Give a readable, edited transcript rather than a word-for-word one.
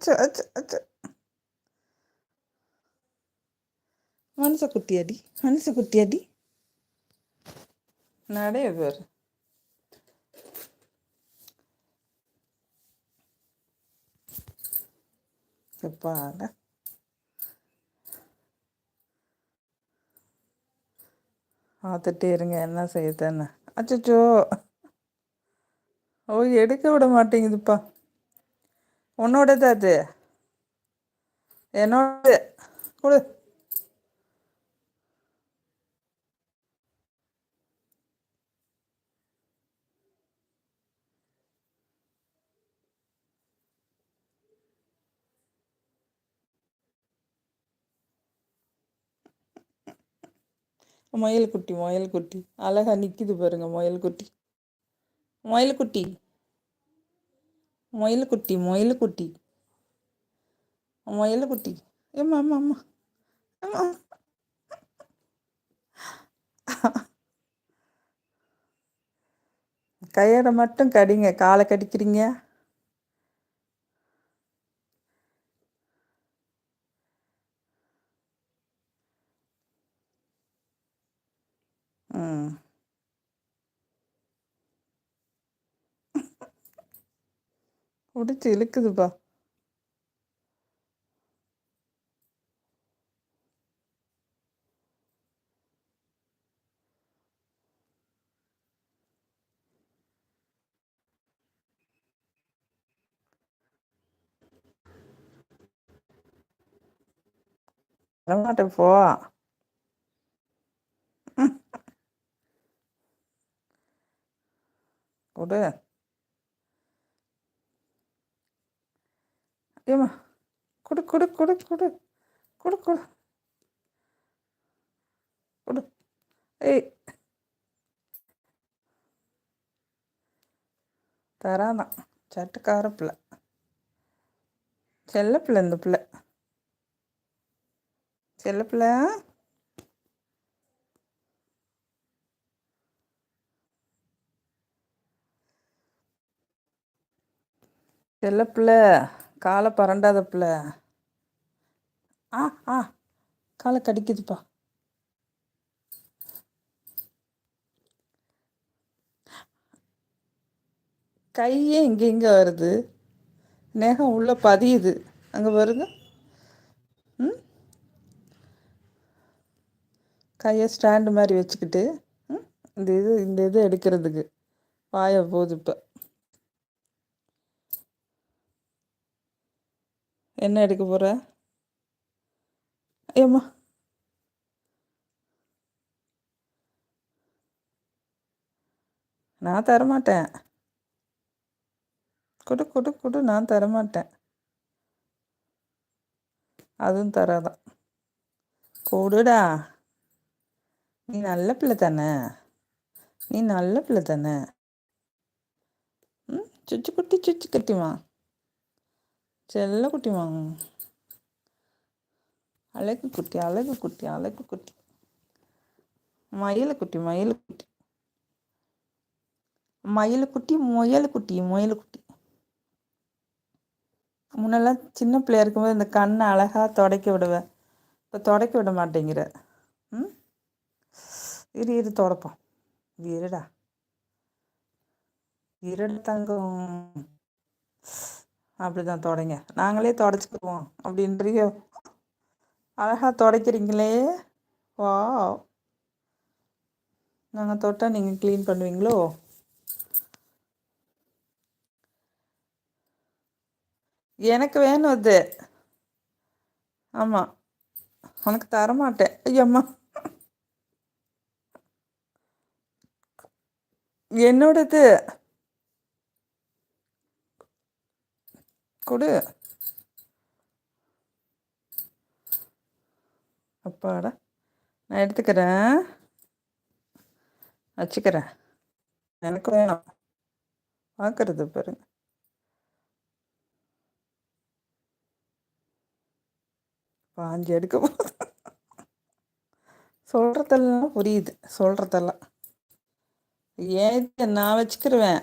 அச்சு அச்சு அச்சு. மனச குட்டியாடி, மனச குட்டியாடி. நடைய பேர் எப்பாடா. பார்த்துட்டே இருங்க என்ன செய்யுதுன்னு. அச்சோ. ஓ, எடுக்க விட மாட்டேங்குதுப்பா. உன்னோடது அது. என்னோட கொடு. முயல் குட்டி, முயல் குட்டி அழகா நிக்குது பாருங்க. முயல் குட்டி, முயல் குட்டி, முயல் குட்டி, முயல் குட்டி, முயல் குட்டி. ஏம்மா அம்மா அம்மா அம்மா. கையோட மட்டும் கடிங்க, காலை கடிக்கிறீங்க. ம், பிடிச்சி இழுக்குதுப்பா. வரமாட்டேன் போ. ம், கொடு. ஏம்மா கொடு கொடு கொடு கொடு கொடு கொடு கொடு. ஏய், தராதான். சட்டுக்கார பிள்ளை, செல்ல பிள்ளை. இந்த பிள்ளை செல்ல பிள்ளை. செல்ல பிள்ளை, காலை பரண்டாத பிள்ளை. ஆ ஆ, காலை கடிக்குதுப்பா. கையே இங்கே இங்கே வருது. நேகம் உள்ள பதியுது. அங்கே பாருங்க. ம், கையை ஸ்டாண்டு மாதிரி வச்சுக்கிட்டு இந்த இது எடுக்கிறதுக்கு வாய போகுது இப்போ. என்ன எடுக்க போகிற? ஏம்மா நான் தரமாட்டேன். கொடு கொடு கொடு, நான் தரமாட்டேன். அதுவும் தராதான். கொடுடா. நீ நல்ல பிள்ளை தானே, நீ நல்ல பிள்ளை தானே. ம், சுச்சு குட்டி, சுச்சு குட்டிமா, செல்ல குட்டிமா, அழகு குட்டி, அழகு குட்டி, அழகு குட்டி, மயில் குட்டி, மயில் குட்டி, மயில் குட்டி, முயல் குட்டி, முயல் குட்டி. முன்னெல்லாம் சின்ன பிள்ளையா இருக்கும்போது இந்த கண்ணை அழகாக துடைக்க விடுவேன். இப்போ துடைக்க விட மாட்டேங்கிற. ம், இரு இரு தொடப்போம். இருடா, இருடா தங்கம். அப்படிதான் தொடங்க. நாங்களே தொடச்சிக்குவோம் அப்படின்றியோ. அழகா துடைக்கிறீங்களே. வா, நாங்கள் தொட்டால் நீங்கள் க்ளீன் பண்ணுவீங்களோ? எனக்கு வேணும் அது. ஆமாம், உனக்கு தரமாட்டேன். ஐயம்மா, என்னோடது. கொடு. அப்பாடா, நான் எடுத்துக்கிறேன், வச்சுக்கிறேன். எனக்கு வேணும். பார்க்கறது பாருங்க. பாஞ்சு எடுக்க சொல்கிறதெல்லாம் புரியுது. சொல்கிறதெல்லாம் ஏன் நான் வச்சுக்கிருவேன்.